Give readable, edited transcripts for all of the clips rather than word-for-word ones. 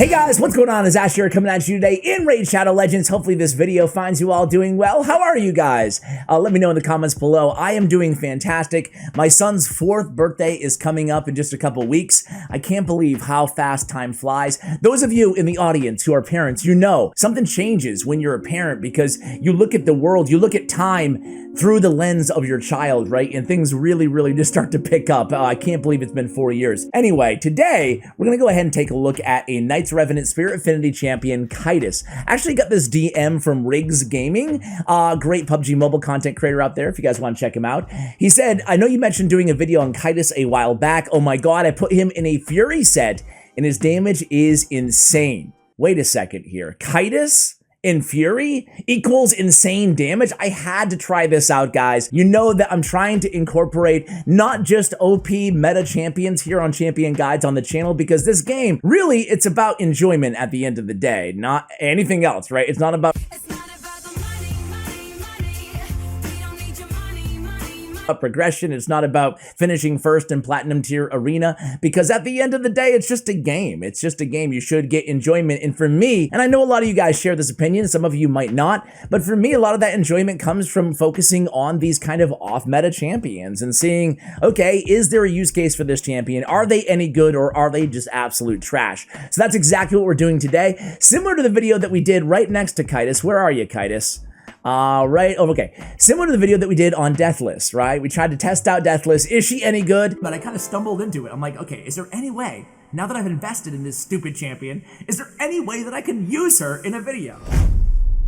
Hey guys, what's going on? It's Ash here coming at you today in Raid Shadow Legends. Hopefully this video finds you all doing well. How are you guys? Let me know in the comments below. I am doing fantastic. My son's 4th birthday is coming up in just a couple weeks. I can't believe how fast time flies. Those of you in the audience who are parents, you know something changes when you're a parent because you look at the world, you look at time through the lens of your child, right? And things really just start to pick up. I can't believe it's been 4 years. Anyway, today we're gonna go ahead and take a look at a Knights Revenant Spirit Affinity champion, Kytis. Actually got this DM from Riggs Gaming, great PUBG mobile content creator out there if you guys want to check him out. He said, I know you mentioned doing a video on Kytis a while back. Oh my god, I put him in a Fury set and his damage is insane. Wait a second here. Kytis in Fury equals insane damage? I had to try this out, guys. You know that I'm trying to incorporate not just OP meta champions here on Champion Guides on the channel, because this game, really, it's about enjoyment at the end of the day, not anything else, right? It's not about progression. It's not about finishing first in platinum tier arena, because at the end of the day, it's just a game. It's just a game. You should get enjoyment. And for me, and I know a lot of you guys share this opinion, some of you might not, but for me, a lot of that enjoyment comes from focusing on these kind of off-meta champions and seeing, okay, is there a use case for this champion? Are they any good or are they just absolute trash? So that's exactly what we're doing today. Similar to the video that we did right next to Kytis. Where are you, Kytis? Right, oh, okay. Similar to the video that we did on Deathless, right? We tried to test out Deathless. Is she any good? But I kind of stumbled into it. I'm like, okay, is there any way, now that I've invested in this stupid champion, is there any way that I can use her in a video?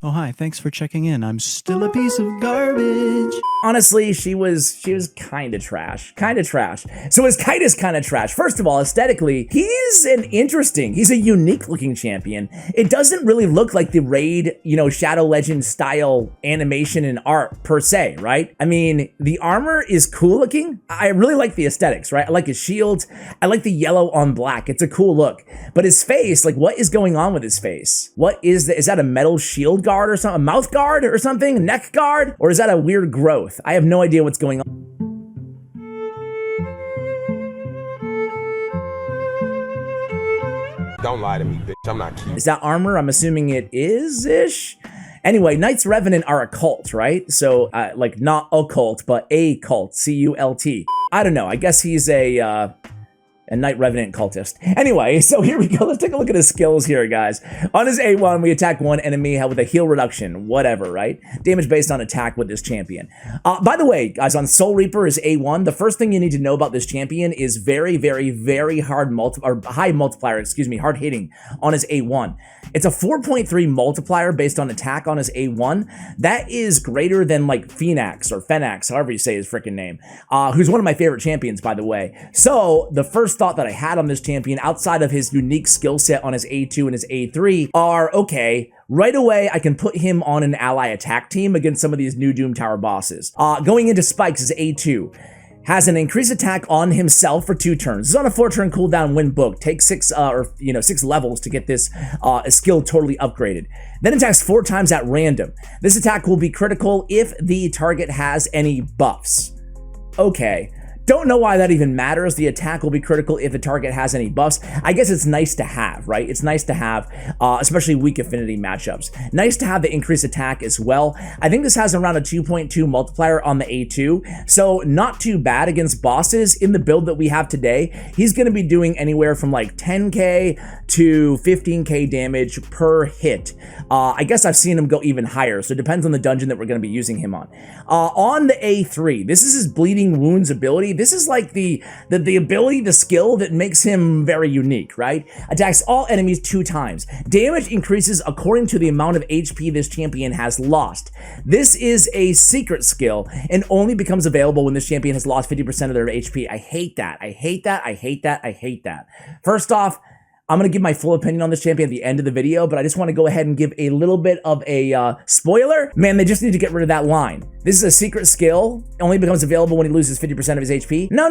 Oh, hi, thanks for checking in. I'm still a piece of garbage. Honestly, she was kind of trash. So is Kytis kind of trash? First of all, aesthetically, he's a unique looking champion. It doesn't really look like the Raid, you know, Shadow Legends style animation and art per se, right? I mean, the armor is cool looking. I really like the aesthetics, right? I like his shield. I like the yellow on black. It's a cool look. But his face, like, what is going on with his face? What is that? Is that a metal shield guard or something? A mouth guard or something? Neck guard? Or is that a weird growth? I have no idea what's going on. Don't lie to me, bitch. I'm not cute. Is that armor? I'm assuming it is-ish. Anyway, Knights Revenant are a cult, right? So, like, not a cult, but a cult. C-U-L-T. I don't know. I guess he's a Knight Revenant cultist. Anyway, so here we go. Let's take a look at his skills here, guys. On his A1, we attack one enemy with a heal reduction, whatever, right? Damage based on attack with this champion. By the way, guys, on Soul Reaper is A1. The first thing you need to know about this champion is very hard high multiplier, excuse me, hard hitting on his A1. It's a 4.3 multiplier based on attack on his A1. That is greater than like Phoenix or Fenax, however you say his freaking name, who's one of my favorite champions, by the way. So the first thought that I had on this champion, outside of his unique skill set on his A2 and his A3, are, okay, right away, I can put him on an ally attack team against some of these new Doom Tower bosses. Going into Spikes is A2. Has an increased attack on himself for 2 turns. This is on a 4-turn cooldown when booked. Takes 6 levels to get this skill totally upgraded. Then attacks 4 times at random. This attack will be critical if the target has any buffs. Okay. Don't know why that even matters. The attack will be critical if the target has any buffs. I guess it's nice to have, right? It's nice to have, especially weak affinity matchups. Nice to have the increased attack as well. I think this has around a 2.2 multiplier on the A2, so not too bad against bosses. In the build that we have today, he's going to be doing anywhere from like 10k to 15k damage per hit. I guess I've seen him go even higher, so it depends on the dungeon that we're going to be using him on. On the A3, this is his Bleeding Wounds ability. This is like the ability, the skill that makes him very unique, right? Attacks all enemies 2 times. Damage increases according to the amount of HP this champion has lost. This is a secret skill and only becomes available when this champion has lost 50% of their HP. I hate that. I hate that. I hate that. I hate that. First off, I'm going to give my full opinion on this champion at the end of the video, but I just want to go ahead and give a little bit of a spoiler. Man, they just need to get rid of that line. This is a secret skill. It only becomes available when he loses 50% of his HP. No.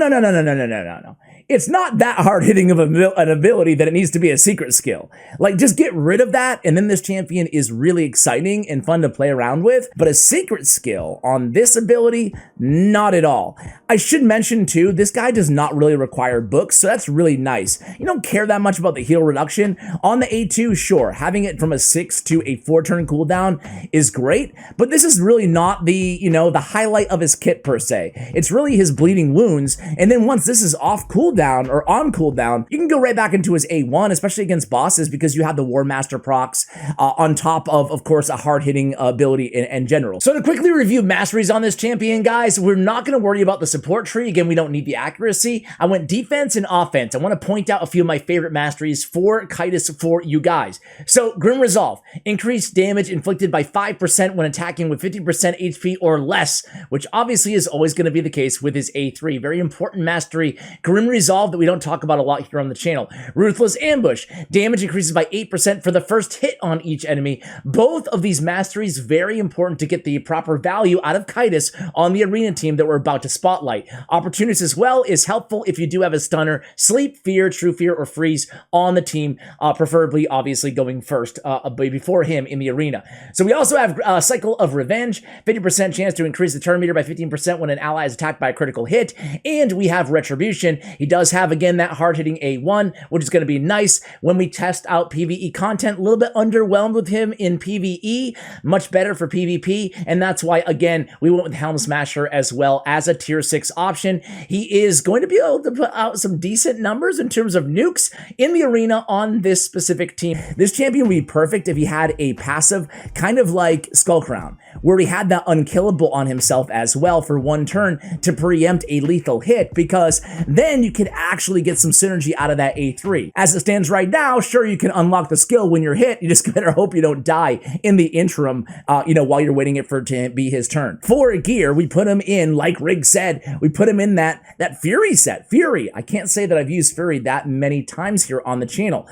it's not that hard hitting of an ability that it needs to be a secret skill. Like, just get rid of that, and then this champion is really exciting and fun to play around with. But a secret skill on this ability, not at all. I should mention too, this guy does not really require books, so that's really nice. You don't care that much about the heal reduction. On the A2, sure, having it from a 6 to a 4-turn cooldown is great, but this is really not the, the highlight of his kit per se. It's really his bleeding wounds, and then once this is off cooldown or on cooldown, you can go right back into his A1, especially against bosses, because you have the War Master procs on top of course, a hard-hitting ability in general. So to quickly review masteries on this champion, guys, we're not going to worry about the support tree. Again, we don't need the accuracy. I went defense and offense. I want to point out a few of my favorite masteries for Kytis for you guys. So Grim Resolve, increased damage inflicted by 5% when attacking with 50% HP or less, which obviously is always going to be the case with his A3. Very important mastery. Grim Resolve that we don't talk about a lot here on the channel. Ruthless Ambush, damage increases by 8% for the first hit on each enemy. Both of these masteries very important to get the proper value out of Kytis on the arena team that we're about to spotlight. Opportunist as well is helpful if you do have a stunner, Sleep, Fear, True Fear, or Freeze on the team, preferably obviously going first before him in the arena. So we also have Cycle of Revenge, 50% chance to increase the turn meter by 15% when an ally is attacked by a critical hit, and we have Retribution. He does have, again, that hard-hitting A1, which is going to be nice when we test out PvE content. A little bit underwhelmed with him in PvE, much better for PvP, and that's why, again, we went with Helm Smasher as well as a tier 6 option. He is going to be able to put out some decent numbers in terms of nukes in the arena on this specific team. This champion would be perfect if he had a passive, kind of like Skullcrown, where he had that unkillable on himself as well for 1 turn to preempt a lethal hit, because then you could actually get some synergy out of that A3. As it stands right now, sure, you can unlock the skill when you're hit. You just better hope you don't die in the interim, while you're waiting for it to be his turn. For gear, we put him in, like Rig said, we put him in that Fury set. Fury, I can't say that I've used Fury that many times here on the channel.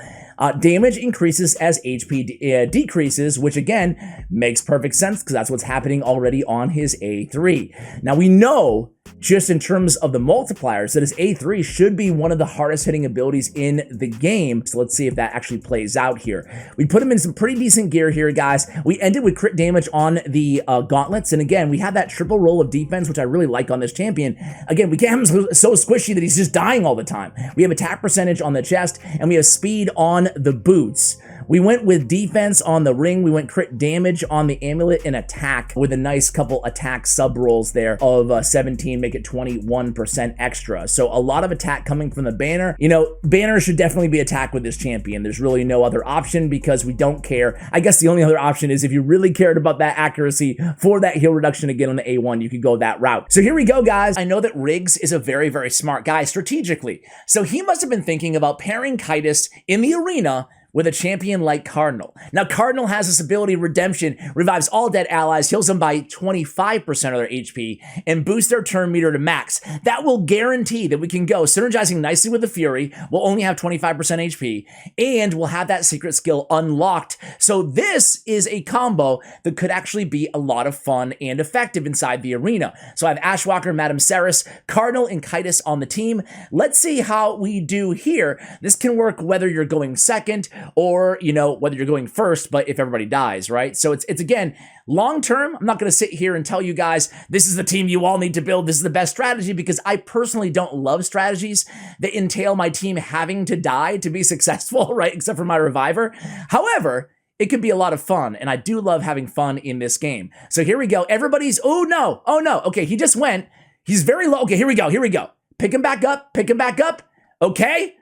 Damage increases as HP decreases, which again makes perfect sense because that's what's happening already on his A3. Now we know, just in terms of the multipliers, that his A3 should be one of the hardest hitting abilities in the game. So let's see if that actually plays out here. We put him in some pretty decent gear here, guys. We ended with crit damage on the gauntlets, and again, we have that triple roll of defense, which I really like on this champion. Again, we get him so squishy that he's just dying all the time. We have attack percentage on the chest, and we have speed on the boots. We went with defense on the ring. We went crit damage on the amulet and attack with a nice couple attack sub rolls there of 17, make it 21% extra. So a lot of attack coming from the banner. Banner should definitely be attacked with this champion. There's really no other option because we don't care. I guess the only other option is if you really cared about that accuracy for that heal reduction again on the A1, you could go that route. So here we go, guys. I know that Riggs is a very, very smart guy strategically. So he must have been thinking about pairing Kytis in the arena with a champion like Cardinal. Now, Cardinal has this ability, Redemption, revives all dead allies, heals them by 25% of their HP, and boosts their turn meter to max. That will guarantee that we can go synergizing nicely with the Fury. We'll only have 25% HP, and we'll have that secret skill unlocked. So this is a combo that could actually be a lot of fun and effective inside the arena. So I have Ashwalker, Madame Ceres, Cardinal, and Kytis on the team. Let's see how we do here. This can work whether you're going second or, whether you're going first, but if everybody dies, right? So it's again, long term, I'm not going to sit here and tell you guys, this is the team you all need to build, this is the best strategy, because I personally don't love strategies that entail my team having to die to be successful, right? Except for my reviver. However, it could be a lot of fun, and I do love having fun in this game. So here we go. Everybody's, oh no. Okay, he just went. He's very low. Okay, here we go. Pick him back up. Okay.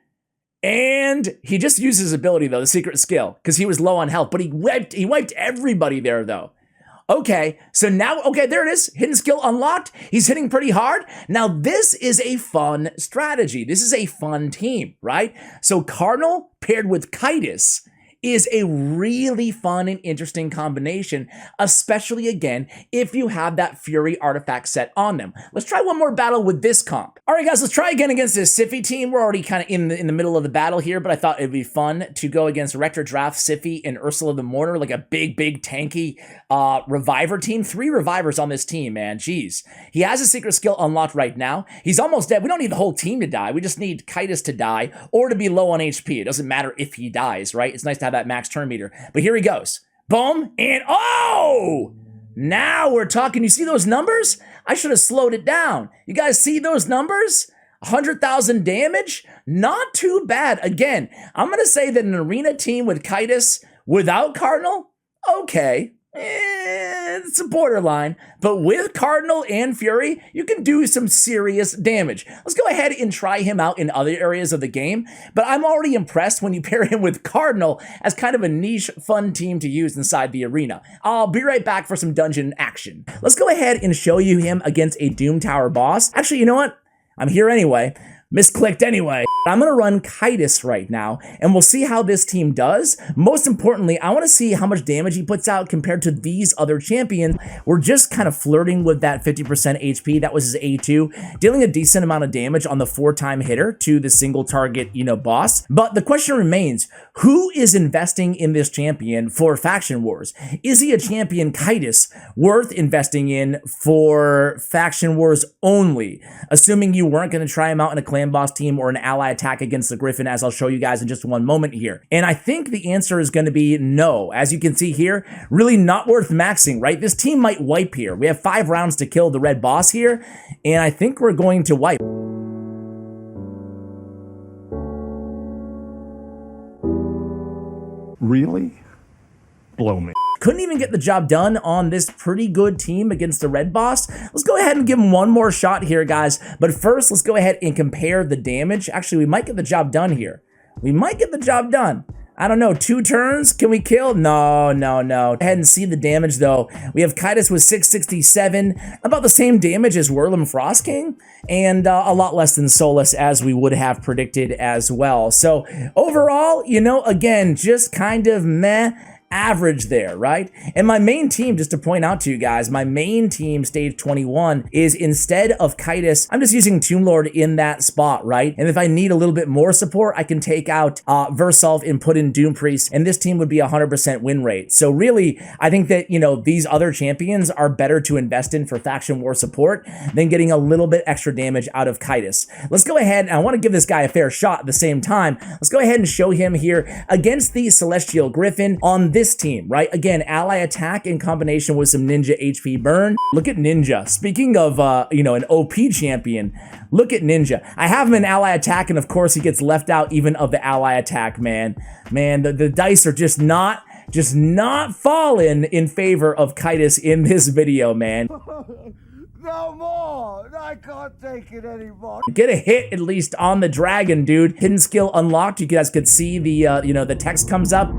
And he just used his ability, though, the secret skill, because he was low on health, but he wiped everybody there, though. Okay, so now, there it is. Hidden skill unlocked. He's hitting pretty hard. Now, this is a fun strategy. This is a fun team, right? So Cardinal paired with Kytis is a really fun and interesting combination, especially again, if you have that Fury artifact set on them. Let's try one more battle with this comp. All right, guys, let's try again against this Sify team. We're already kind of in the middle of the battle here, but I thought it'd be fun to go against Rector Draft, Sify, and Ursula the Mourner, like a big tanky reviver team. 3 revivers on this team, man. Jeez. He has a secret skill unlocked right now. He's almost dead. We don't need the whole team to die. We just need Kytis to die or to be low on HP. It doesn't matter if he dies, right? It's nice to have that max turn meter. But here he goes. Boom. And oh! Now we're talking. You see those numbers? I should have slowed it down. You guys see those numbers? 100,000 damage? Not too bad. Again, I'm going to say that an arena team with Kytis without Cardinal, okay. It's a borderline, but with Cardinal and Fury, you can do some serious damage. Let's go ahead and try him out in other areas of the game, but I'm already impressed when you pair him with Cardinal as kind of a niche, fun team to use inside the arena. I'll be right back for some dungeon action. Let's go ahead and show you him against a Doom Tower boss. Actually, you know what? I'm here anyway. Misclicked anyway. I'm going to run Kytis right now, and we'll see how this team does. Most importantly, I want to see how much damage he puts out compared to these other champions. We're just kind of flirting with that 50% HP. That was his A2, dealing a decent amount of damage on the 4-time hitter to the single target, boss. But the question remains, who is investing in this champion for Faction Wars? Is he a champion, Kytis, worth investing in for Faction Wars only? Assuming you weren't going to try him out in a clan boss team or an ally attack against the Griffin, as I'll show you guys in just one moment here. And I think the answer is going to be no. As you can see here, really not worth maxing, right? This team might wipe here. We have 5 rounds to kill the red boss here, and I think we're going to wipe. Really? Blow me. Couldn't even get the job done on this pretty good team against the red boss. Let's go ahead and give him one more shot here, guys. But first, let's go ahead and compare the damage. Actually, we might get the job done here. We might get the job done. I don't know, 2 turns? Can we kill? No. Go ahead and see the damage, though. We have Kytis with 667, about the same damage as Whirlum Frost King, and a lot less than Solus, as we would have predicted as well. So overall, again, just kind of meh. Average there, right? And my main team, just to point out to you guys, my main team, stage 21, is instead of Kytis, I'm just using Tomb Lord in that spot, right? And if I need a little bit more support, I can take out Versolve and put in Doom Priest, and this team would be 100% win rate. So really, I think that, these other champions are better to invest in for Faction War support than getting a little bit extra damage out of Kytis. Let's go ahead, and I want to give this guy a fair shot at the same time. Let's go ahead and show him here against the Celestial Griffin on this team, right? Again, ally attack in combination with some ninja HP burn. Look at Ninja. Speaking of, an OP champion, look at Ninja. I have him in ally attack, and of course he gets left out even of the ally attack, man. Man, the dice are just not falling in favor of Kytis in this video, man. No more! I can't take it anymore. Get a hit at least on the dragon, dude. Hidden skill unlocked. You guys could see the, the text comes up.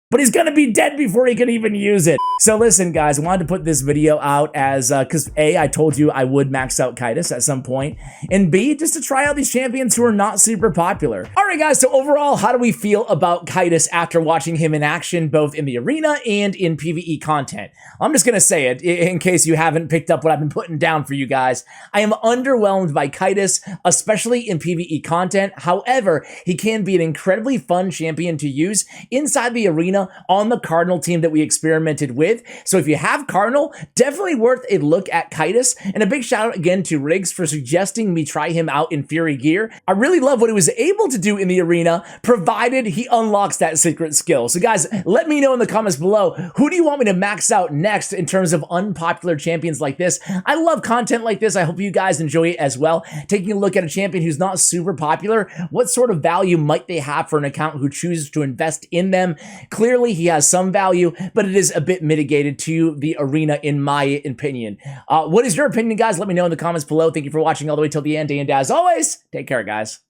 But he's gonna be dead before he can even use it. So listen, guys, I wanted to put this video out as, because A, I told you I would max out Kytis at some point, and B, just to try out these champions who are not super popular. All right, guys, so overall, how do we feel about Kytis after watching him in action, both in the arena and in PvE content? I'm just gonna say it, in case you haven't picked up what I've been putting down for you guys. I am underwhelmed by Kytis, especially in PvE content. However, he can be an incredibly fun champion to use inside the arena on the Cardinal team that we experimented with. So if you have Cardinal, definitely worth a look at Kytis. And a big shout out again to Riggs for suggesting me try him out in Fury gear. I really love what he was able to do in the arena, provided he unlocks that secret skill. So guys, let me know in the comments below, who do you want me to max out next in terms of unpopular champions like this? I love content like this. I hope you guys enjoy it as well. Taking a look at a champion who's not super popular, what sort of value might they have for an account who chooses to invest in them? Clearly, he has some value, but it is a bit mitigated to the arena, in my opinion. What is your opinion, guys? Let me know in the comments below. Thank you for watching all the way till the end, and as always, take care, guys.